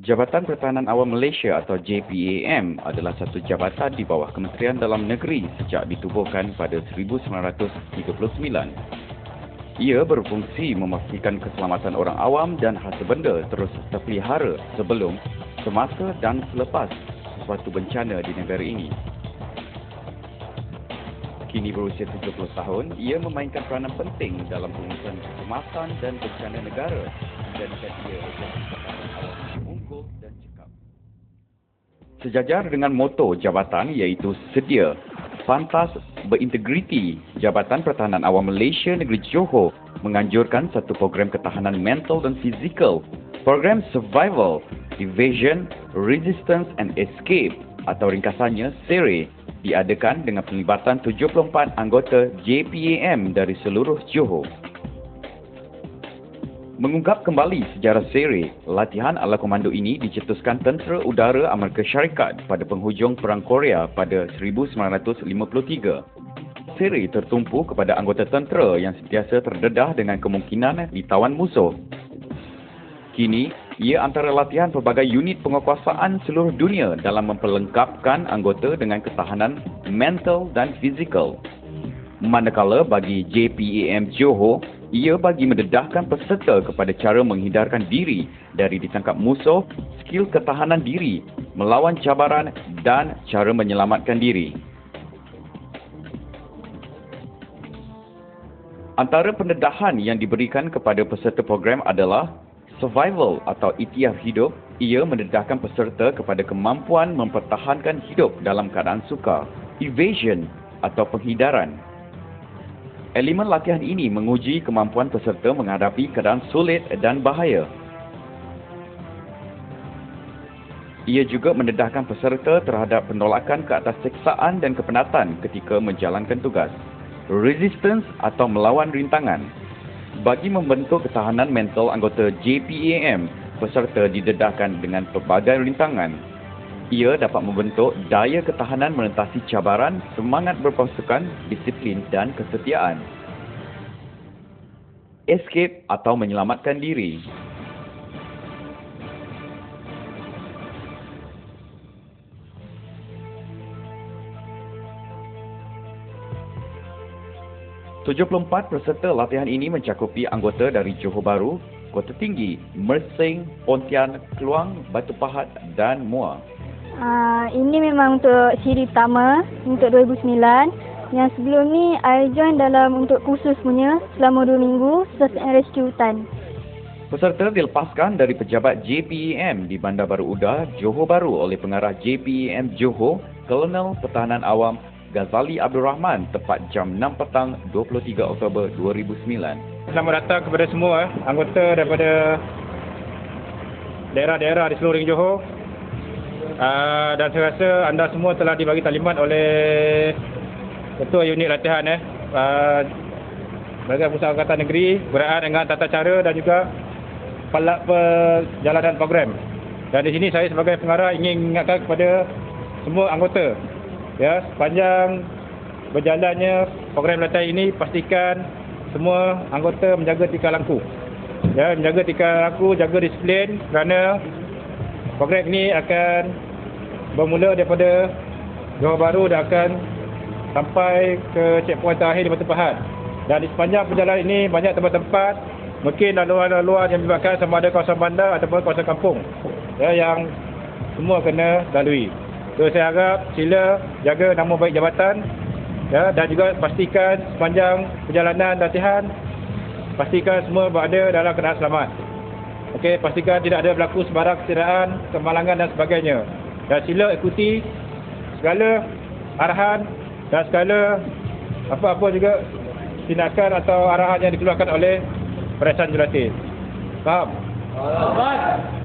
Jabatan Pertahanan Awam Malaysia atau JPAM adalah satu jabatan di bawah Kementerian Dalam Negeri sejak ditubuhkan pada 1939. Ia berfungsi memastikan keselamatan orang awam dan harta benda terus terpelihara sebelum, semasa dan selepas sesuatu bencana di negara ini. Kini berusia 70 tahun, ia memainkan peranan penting dalam pengurusan kecemasan dan bencana negara, menjadikan ia sebagai pertahanan awam yang unggul dan cekap. Sejajar dengan moto jabatan iaitu sedia, pantas, berintegriti, Jabatan Pertahanan Awam Malaysia Negeri Johor menganjurkan satu program ketahanan mental dan fizikal, program Survival, Evasion, Resistance and Escape atau ringkasannya SERE, diadakan dengan pelibatan 74 anggota JPAM dari seluruh Johor. Mengungkap kembali sejarah SERE, latihan ala komando ini dicetuskan Tentera Udara Amerika Syarikat pada penghujung Perang Korea pada 1953. SERE tertumpu kepada anggota tentera yang sentiasa terdedah dengan kemungkinan ditawan musuh. Kini, ia antara latihan pelbagai unit penguasaan seluruh dunia dalam memperlengkapkan anggota dengan ketahanan mental dan fizikal. Manakala bagi JPAM Johor, ia bagi mendedahkan peserta kepada cara menghindarkan diri dari ditangkap musuh, skil ketahanan diri, melawan cabaran dan cara menyelamatkan diri. Antara pendedahan yang diberikan kepada peserta program adalah Survival atau ikhtiar hidup. Ia mendedahkan peserta kepada kemampuan mempertahankan hidup dalam keadaan sukar. Evasion atau penghindaran. Elemen latihan ini menguji kemampuan peserta menghadapi keadaan sulit dan bahaya. Ia juga mendedahkan peserta terhadap penolakan ke atas siksaan dan kepenatan ketika menjalankan tugas. Resistance atau melawan rintangan. Bagi membentuk ketahanan mental anggota JPAM, peserta didedahkan dengan pelbagai rintangan. Ia dapat membentuk daya ketahanan menentasi cabaran, semangat berpasukan, disiplin dan kesetiaan. Escape atau menyelamatkan diri. ...74 peserta latihan ini mencakupi anggota dari Johor Bahru, Kota Tinggi, Mersing, Pontian, Keluang, Batu Pahat dan Muar. Ini memang untuk siri pertama untuk 2009. Yang sebelum ni I join dalam untuk kursus punya selama 2 minggu, search and rescue hutan. Peserta dilepaskan dari pejabat JPAM di Bandar Baru Uda, Johor Bahru oleh pengarah JPAM Johor, Kolonel Pertahanan Awam Ghazali Abdul Rahman tepat jam 6 petang 23 Oktober 2009. Selamat datang kepada semua anggota daripada daerah-daerah di seluruh Johor. Dan saya rasa anda semua telah dibagi taklimat oleh Ketua Unit Latihan Badan Pusat Angkatan Negeri berkenaan dengan tata cara dan juga perjalanan program. Dan di sini saya sebagai pengarah ingin mengingatkan kepada semua anggota, ya, sepanjang berjalannya program latihan ini, pastikan semua anggota menjaga tika laku. Ya, menjaga tika laku, jaga disiplin kerana program ini akan bermula daripada Johor Bahru dan akan sampai ke checkpoint terakhir di Batu Pahat. Dan di sepanjang perjalanan ini banyak tempat-tempat, mungkin laluan-laluan yang melibatkan sama ada kawasan bandar ataupun kawasan kampung, ya, yang semua kena lalui. So, saya harap sila jaga nama baik jabatan, ya, dan juga pastikan sepanjang perjalanan latihan, pastikan semua berada dalam keadaan selamat. Okey, pastikan tidak ada berlaku sebarang kecederaan, kemalangan dan sebagainya. Dan sila ikuti segala arahan dan segala apa-apa juga tindakan atau arahan yang dikeluarkan oleh Perasan Jurulatih. Faham?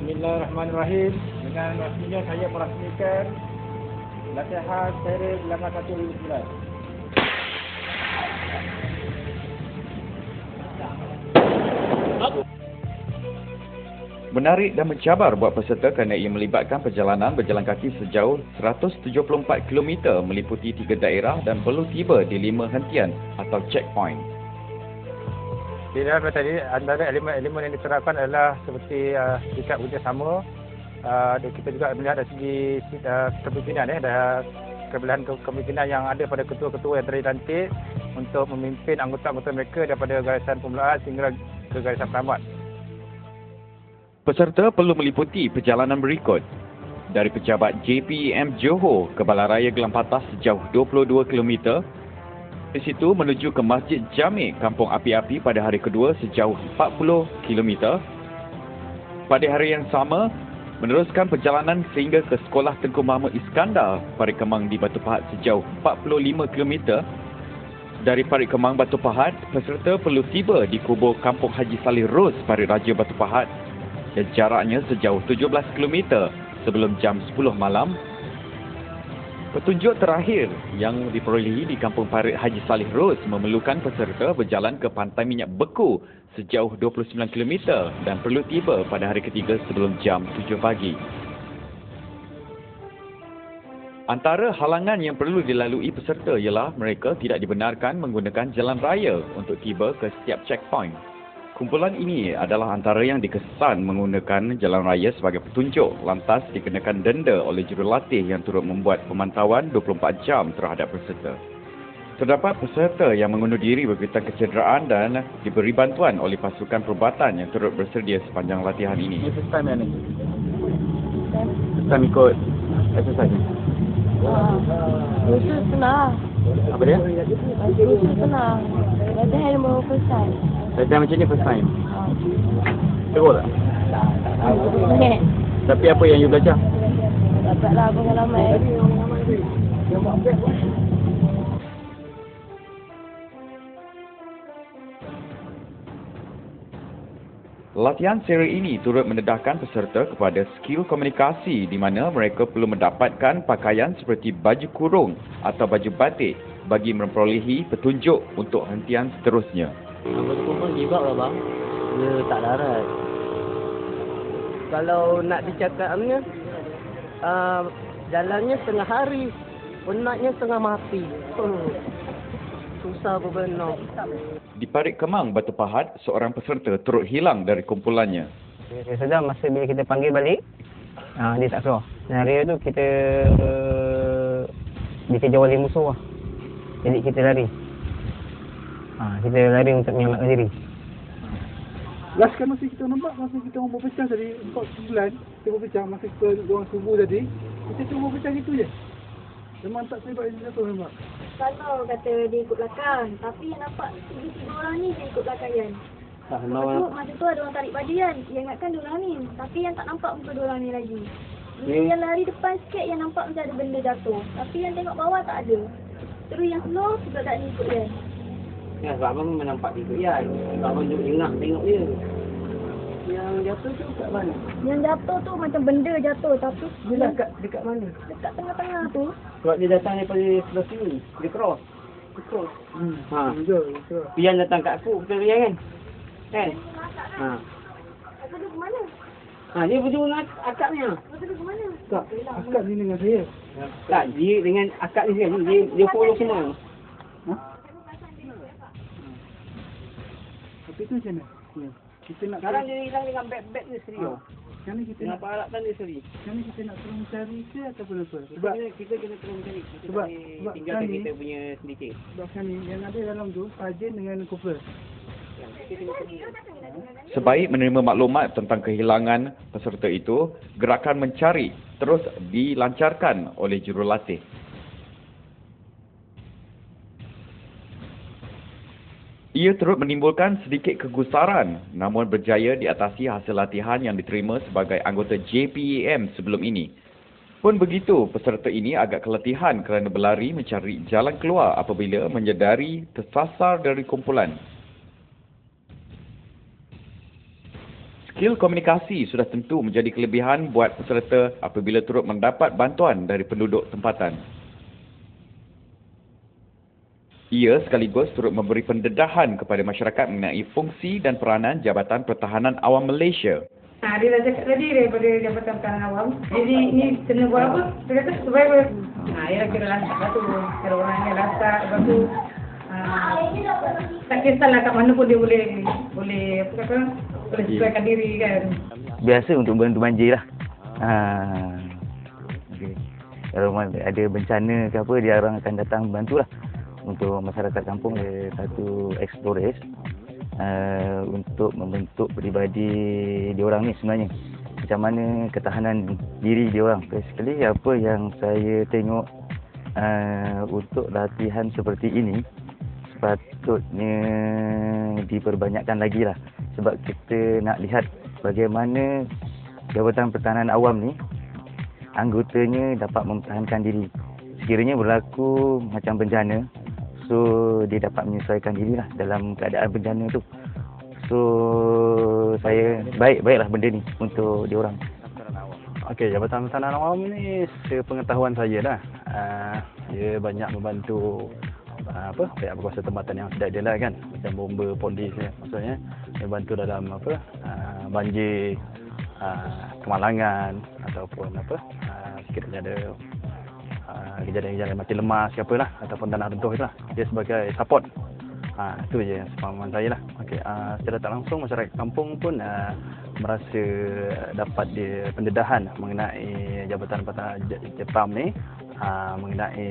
Bismillahirrahmanirrahim. Dengan rasminya saya merasmikan latihan SERE Bilangan 1 2009. Menarik dan mencabar buat peserta kerana ia melibatkan perjalanan berjalan kaki sejauh 174 km meliputi 3 daerah dan perlu tiba di 5 hentian atau checkpoint. Di dalam tadi antara elemen-elemen yang diterapkan adalah seperti sikap kerjasama, Kita juga melihat dari segi kepimpinan, kebelahan kepimpinan yang ada pada ketua-ketua yang telah dilantik untuk memimpin anggota-anggota mereka daripada garisan permulaan sehingga ke garisan penamat. Peserta perlu meliputi perjalanan berikut. Dari pejabat JPM Johor ke Balaraya Gelam Patas sejauh 22 km. Dari situ menuju ke Masjid Jamik Kampung Api-Api pada hari kedua sejauh 40 km. Pada hari yang sama, meneruskan perjalanan sehingga ke Sekolah Tengku Mahmud Iskandar Parit Kemang di Batu Pahat sejauh 45 km. Dari Parit Kemang Batu Pahat, peserta perlu tiba di kubur Kampung Haji Saleh Ros Parit Raja Batu Pahat yang jaraknya sejauh 17 km sebelum jam 10 malam. Petunjuk terakhir yang diperolehi di Kampung Parit Haji Saleh Ros memerlukan peserta berjalan ke Pantai Minyak Beku sejauh 29 km dan perlu tiba pada hari ketiga sebelum jam 7 pagi. Antara halangan yang perlu dilalui peserta ialah mereka tidak dibenarkan menggunakan jalan raya untuk tiba ke setiap checkpoint. Kumpulan ini adalah antara yang dikesan menggunakan jalan raya sebagai petunjuk, lantas dikenakan denda oleh jurulatih yang turut membuat pemantauan 24 jam terhadap peserta. Terdapat peserta yang mengundur diri berkaitan kecederaan dan diberi bantuan oleh pasukan perubatan yang turut bersedia sepanjang latihan ini. Ini first time yang ni? First time ikut exercise ni? Khusus senang. Apa dia? Khusus senang. Ada helm first time. Latihan macam ni first time? Teruk tak? Ingat. Tapi apa yang you belajar? Dapatlah pengalaman. Latihan seri ini turut mendedahkan peserta kepada skill komunikasi di mana mereka perlu mendapatkan pakaian seperti baju kurung atau baju batik bagi memperolehi petunjuk untuk hentian seterusnya. Baju kurung jibak lah bang. Dia tak darat. Kalau nak dicakapnya, jalannya setengah hari, penatnya setengah mati. Susah benar. Di Parit Kemang, Batu Pahat, seorang peserta turut hilang dari kumpulannya. Dia sedar masa bila kita panggil balik, dia tak keluar. Dan hari tu kita dikejar oleh musuh lah. Jadi kita lari. Kita lari untuk menyelamatkan diri. Last kan masa kita nampak, masa kita orang berpecah tadi 4 bulan, kita berpecah masa kita orang subuh tadi, kita cuma berpecah gitu je. Memang tak sebab yang jatuh nampak. Kalau kata dia ikut belakang, tapi yang nampak 3 orang ni dia ikut belakang kan. Masa tu ada orang tarik baju kan, dia ingatkan 2 orang ni. Tapi yang tak nampak muka 2 orang ni lagi. Yang lari depan sikit yang nampak macam ada benda jatuh. Tapi yang tengok bawah tak ada. Terus yang slow juga tak ni ikut kan. Ya, sebab abang memang nampak dia ikut ya. Sebab abang duduk jengah tengok dia. Yang jatuh tu kat mana? Yang jatuh tu macam benda jatuh tapi Dia dekat mana? dekat tengah-tengah tu. Sebab dia datang daripada sebelah sini. Dia cross. Dia cross. Betul, betul. Pian datang kat aku, betul Pian kan? Kan? Aku duduk ke mana? Dia berjumpa dengan akaknya. Aku duduk ke mana? Tak, akak ni dengan saya. Tak, dia dengan akak ni kan. Dia follow semua. Tapi tu macam mana? Ya. Kita nak Sekarang dia hilang dengan beg-beg dia sendiri. sekarang ni kita Dengan nak peralatan dia sendiri. sekarang ni kita nak tolong cari ke ataupun apa? Sebab kita kena tolong cari. Kita sebab tinggalkan sekarang ni- kita punya sedikit. sebab sekarang ni yang ada dalam tu Sarjan dengan Kopel. Sebaik menerima maklumat tentang kehilangan peserta itu, gerakan mencari terus dilancarkan oleh jurulatih. Ia turut menimbulkan sedikit kegusaran namun berjaya diatasi hasil latihan yang diterima sebagai anggota JPM sebelum ini. Pun begitu, peserta ini agak keletihan kerana berlari mencari jalan keluar apabila menyedari tersasar dari kumpulan. Skill komunikasi sudah tentu menjadi kelebihan buat peserta apabila turut mendapat bantuan dari penduduk tempatan. Ia sekaligus turut memberi pendedahan kepada masyarakat mengenai fungsi dan peranan Jabatan Pertahanan Awam Malaysia. Dia dah cakap tadi daripada Jabatan Pertahanan Awam. Jadi ni kena buat apa? Dia kata survival. Ialah kena lasak lah tu. Kalau orangnya lasak, lepas tu tak kisahlah kat mana pun dia boleh apa kata, boleh sesuaikan diri kan. Biasa untuk bantu banjir lah. Okay. Kalau ada bencana ke apa, dia orang akan datang bantulah untuk masyarakat kampung. Satu explorers untuk membentuk peribadi diorang ni sebenarnya. Macam mana ketahanan diri diorang. Basically apa yang saya tengok untuk latihan seperti ini sepatutnya diperbanyakkan lagi lah. Sebab kita nak lihat bagaimana Jabatan Pertahanan Awam ni anggotanya dapat mempertahankan diri. Sekiranya berlaku macam bencana, so dia dapat menyesuaikan diri lah dalam keadaan bencana tu. So saya baiklah benda ni untuk diorang. Okey, Jabatan Pertahanan Awam ni sepengetahuan saya lah, dia banyak membantu pihak berkuasa tempatan yang sedang dia lah kan, macam bomba polis ya, maksudnya dia bantu dalam banjir, kemalangan ataupun sekiranya ada kejadian-kejadian mati lemas ke apalah ataupun tanah runtuh itulah, dia sebagai support. Itu je pemahaman saya lah. Okey, secara tak langsung masyarakat kampung pun merasa dapat pendedahan mengenai Jabatan Pertahanan Jepam ni, mengenai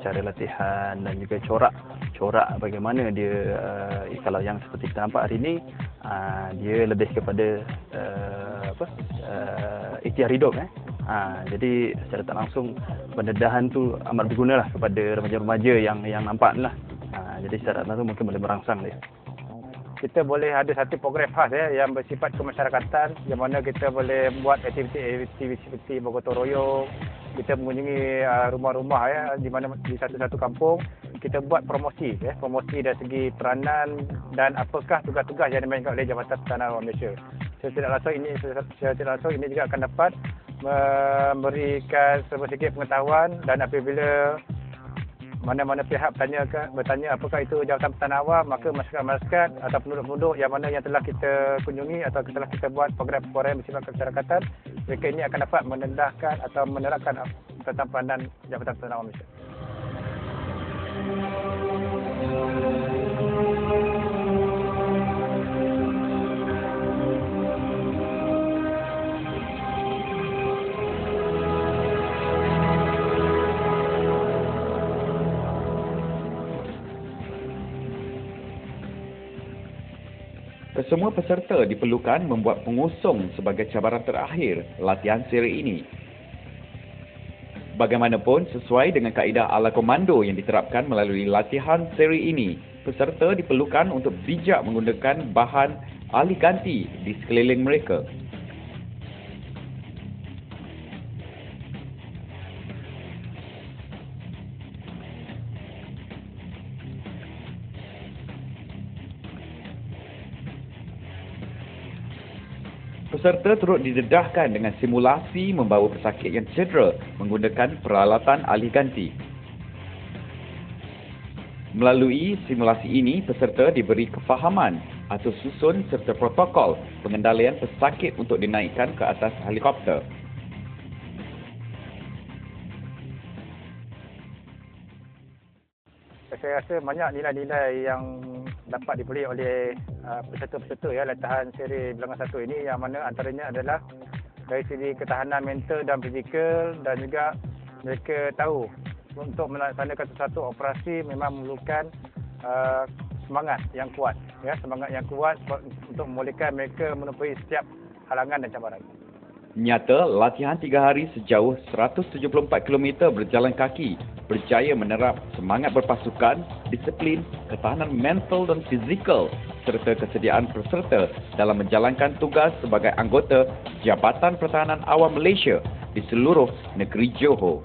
cara latihan dan juga corak bagaimana dia, kalau yang seperti kita nampak hari ni, dia lebih kepada ikhtiar hidup. Jadi secara tak langsung pendedahan tu amat berguna lah kepada remaja-remaja yang nampak ni lah. Jadi secara tak langsung mungkin boleh merangsang dia. Kita boleh ada satu program khas yang bersifat kemasyarakatan, yang mana kita boleh buat aktiviti seperti bergotong royong, kita mengunjungi rumah-rumah di mana di satu-satu kampung kita buat promosi promosi dari segi peranan dan apakah tugas-tugas yang dimainkan oleh Jabatan Pertahanan Awam Malaysia. Secara tidak langsung ini juga akan dapat memberikan sedikit pengetahuan, dan apabila mana-mana pihak bertanya apakah itu Jabatan Pertahanan Awam, maka masyarakat atau penduduk-penduduk yang telah kita kunjungi atau telah kita buat program-program bersifat kemasyarakatan, mereka ini akan dapat menendahkan atau menerapkan tentang peranan Jabatan Pertahanan Awam Malaysia. Kesemua peserta diperlukan membuat pengusung sebagai cabaran terakhir latihan siri ini. Bagaimanapun, sesuai dengan kaedah ala komando yang diterapkan melalui latihan siri ini, peserta diperlukan untuk bijak menggunakan bahan alih ganti di sekeliling mereka. Peserta turut didedahkan dengan simulasi membawa pesakit yang cedera menggunakan peralatan alih ganti. Melalui simulasi ini, peserta diberi kefahaman atau susun serta protokol pengendalian pesakit untuk dinaikkan ke atas helikopter. Saya rasa banyak nilai-nilai yang dapat diberi oleh peserta-peserta latihan seri bilangan 1 ini, yang mana antaranya adalah dari segi ketahanan mental dan fizikal, dan juga mereka tahu untuk melaksanakan sesuatu operasi memang memerlukan semangat yang kuat, semangat yang kuat untuk membolehkan mereka menempuhi setiap halangan dan cabaran. Nyata, latihan 3 hari sejauh 174 km berjalan kaki berjaya menerap semangat berpasukan, disiplin, ketahanan mental dan fizikal serta kesediaan peserta dalam menjalankan tugas sebagai anggota Jabatan Pertahanan Awam Malaysia di seluruh negeri Johor.